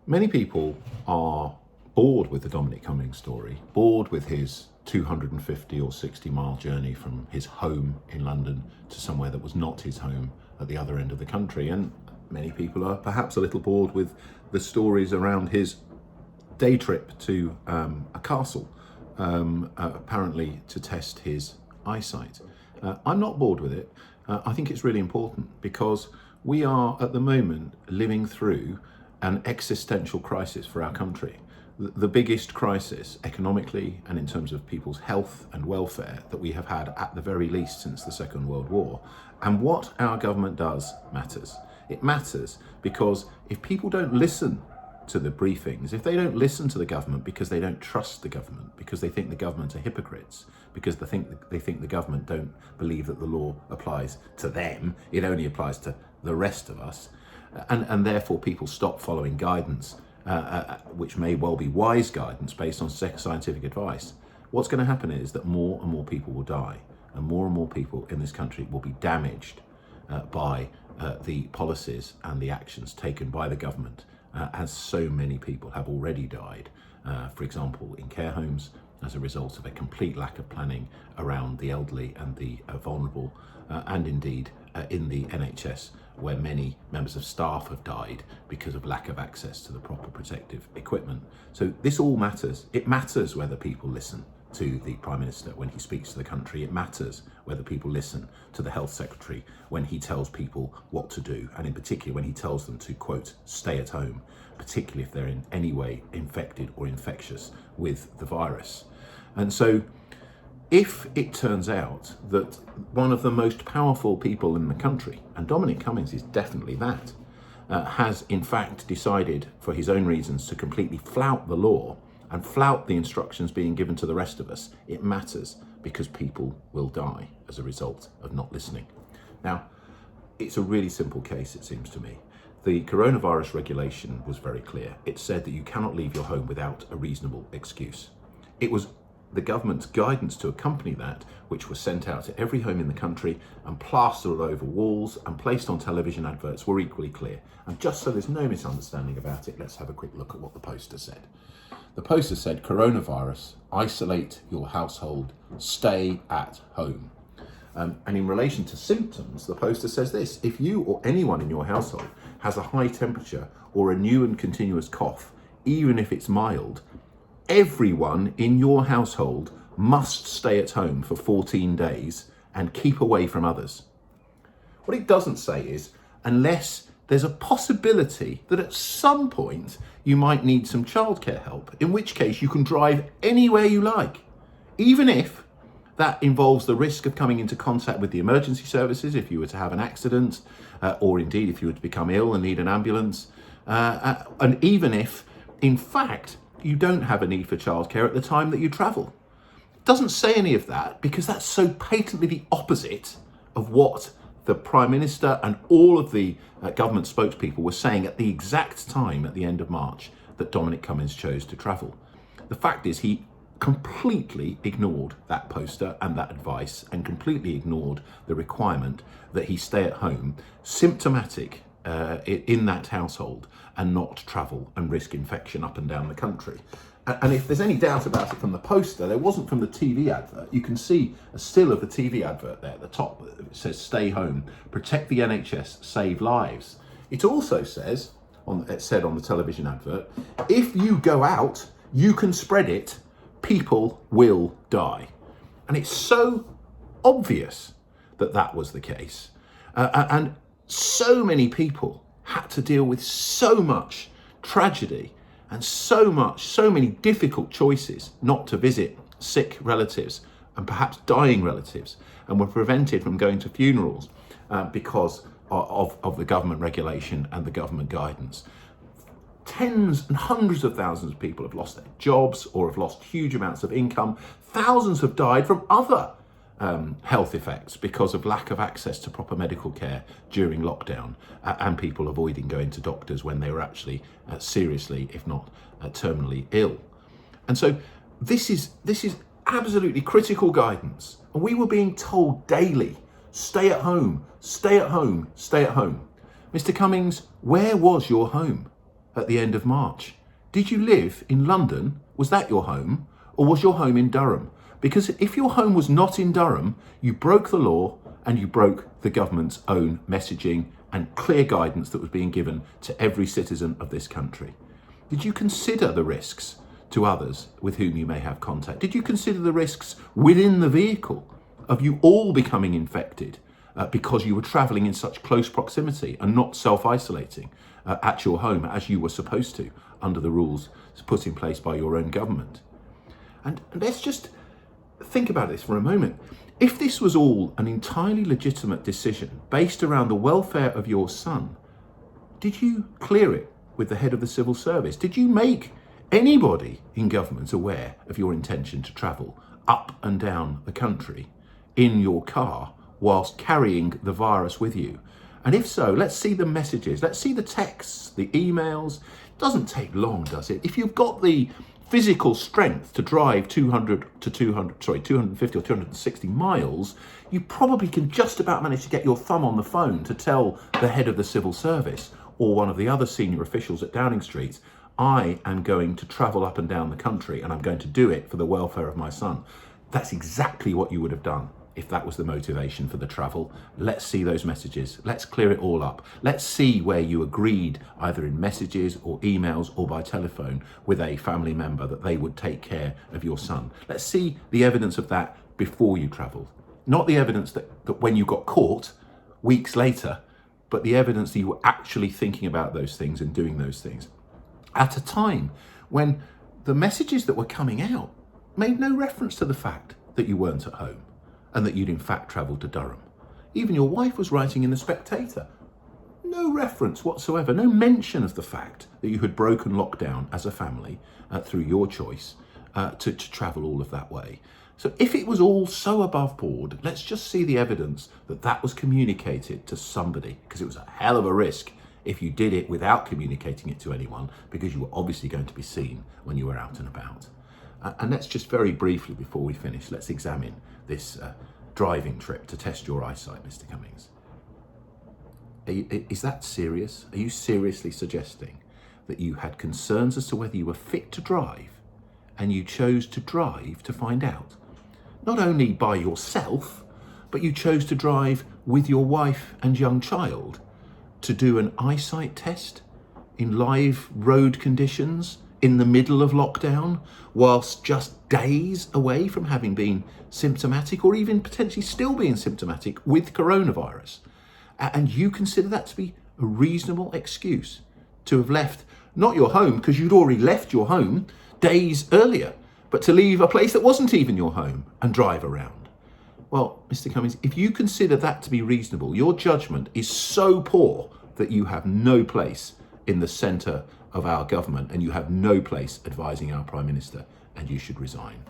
Many people are bored with the Dominic Cummings story, bored with his 250 or 60-mile journey from his home in London to somewhere that was not his home at the other end of the country. And many people are perhaps a little bored with the stories around his day trip to a castle, apparently to test his eyesight. I'm not bored with it. I think it's really important because we are at the moment living through an existential crisis for our country. The biggest crisis economically and in terms of people's health and welfare that we have had at the very least since the Second World War. And what our government does matters. It matters because if people don't listen to the briefings, if they don't listen to the government because they don't trust the government, because they think the government are hypocrites, because they think the government don't believe that the law applies to them, it only applies to the rest of us, and therefore people stop following guidance, which may well be wise guidance based on scientific advice, what's going to happen is that more and more people will die, and more people in this country will be damaged by the policies and the actions taken by the government, as so many people have already died, for example, in care homes, as a result of a complete lack of planning around the elderly and the vulnerable, and indeed in the NHS, where many members of staff have died because of lack of access to the proper protective equipment. So this all matters. It matters whether people listen to the Prime Minister when he speaks to the country. It matters whether people listen to the Health Secretary when he tells people what to do, and in particular when he tells them to, quote, stay at home, particularly if they're in any way infected or infectious with the virus. And so if it turns out that one of the most powerful people in the country, and Dominic Cummings is definitely that, has in fact decided for his own reasons to completely flout the law and flout the instructions being given to the rest of us, it matters because people will die as a result of not listening. Now, it's a really simple case, it seems to me. The coronavirus regulation was very clear. It said that you cannot leave your home without a reasonable excuse. It was the government's guidance to accompany that, which was sent out to every home in the country and plastered over walls and placed on television adverts, were equally clear. And just so there's no misunderstanding about it, let's have a quick look at what the poster said. The poster said, coronavirus, isolate your household, stay at home. And in relation to symptoms, the poster says this: if you or anyone in your household has a high temperature or a new and continuous cough, even if it's mild, everyone in your household must stay at home for 14 days and keep away from others. What it doesn't say is, unless there's a possibility that at some point you might need some childcare help, in which case you can drive anywhere you like, even if that involves the risk of coming into contact with the emergency services if you were to have an accident, or indeed if you were to become ill and need an ambulance, and even if, in fact, you don't have a need for childcare at the time that you travel. It doesn't say any of that because that's so patently the opposite of what the Prime Minister and all of the government spokespeople were saying at the exact time at the end of March that Dominic Cummings chose to travel. The fact is he completely ignored that poster and that advice and completely ignored the requirement that he stay at home, symptomatic in that household, and not travel and risk infection up and down the country. And if there's any doubt about it from the poster, there wasn't from the TV advert. You can see a still of the TV advert there at the top. It says, stay home, protect the NHS, save lives. It also says, it said on the television advert, if you go out, you can spread it, people will die. And it's so obvious that that was the case. And so many people had to deal with so much tragedy and so many difficult choices not to visit sick relatives and perhaps dying relatives, and were prevented from going to funerals because of the government regulation and the government guidance. Tens and hundreds of thousands of people have lost their jobs or have lost huge amounts of income. Thousands have died from other health effects because of lack of access to proper medical care during lockdown, and people avoiding going to doctors when they were actually seriously, if not terminally ill. And so this is absolutely critical guidance. And we were being told daily, stay at home, stay at home, stay at home. Mr. Cummings, where was your home? at the end of March? Did you live in London? Was that your home? Or was your home in Durham? Because if your home was not in Durham, you broke the law and you broke the government's own messaging and clear guidance that was being given to every citizen of this country. Did you consider the risks to others with whom you may have contact? Did you consider the risks within the vehicle of you all becoming infected because you were travelling in such close proximity and not self-isolating at your home as you were supposed to under the rules put in place by your own government? And let's just think about this for a moment. If this was all an entirely legitimate decision based around the welfare of your son, did you clear it with the head of the civil service? Did you make anybody in government aware of your intention to travel up and down the country in your car whilst carrying the virus with you? And if so, let's see the messages, let's see the texts, the emails. It doesn't take long, does it? If you've got the physical strength to drive 250 or 260 miles, you probably can just about manage to get your thumb on the phone to tell the head of the civil service or one of the other senior officials at Downing Street, I am going to travel up and down the country and I'm going to do it for the welfare of my son. That's exactly what you would have done if that was the motivation for the travel. Let's see those messages. Let's clear it all up. Let's see where you agreed, either in messages or emails or by telephone, with a family member that they would take care of your son. Let's see the evidence of that before you travelled. Not the evidence that when you got caught weeks later, but the evidence that you were actually thinking about those things and doing those things at a time when the messages that were coming out made no reference to the fact that you weren't at home and that you'd in fact travelled to Durham. Even your wife was writing in The Spectator. No reference whatsoever, no mention of the fact that you had broken lockdown as a family through your choice to travel all of that way. So if it was all so above board, let's just see the evidence that that was communicated to somebody, because it was a hell of a risk if you did it without communicating it to anyone, because you were obviously going to be seen when you were out and about. And let's just very briefly, before we finish, let's examine this driving trip to test your eyesight, Mr. Cummings. Is that serious? Are you seriously suggesting that you had concerns as to whether you were fit to drive and you chose to drive to find out? Not only by yourself, but you chose to drive with your wife and young child to do an eyesight test in live road conditions in the middle of lockdown, whilst just days away from having been symptomatic or even potentially still being symptomatic with coronavirus. And you consider that to be a reasonable excuse to have left, not your home, because you'd already left your home days earlier, but to leave a place that wasn't even your home and drive around. Well, Mr. Cummings, if you consider that to be reasonable, your judgment is so poor that you have no place in the centre of our government and you have no place advising our Prime Minister, and you should resign.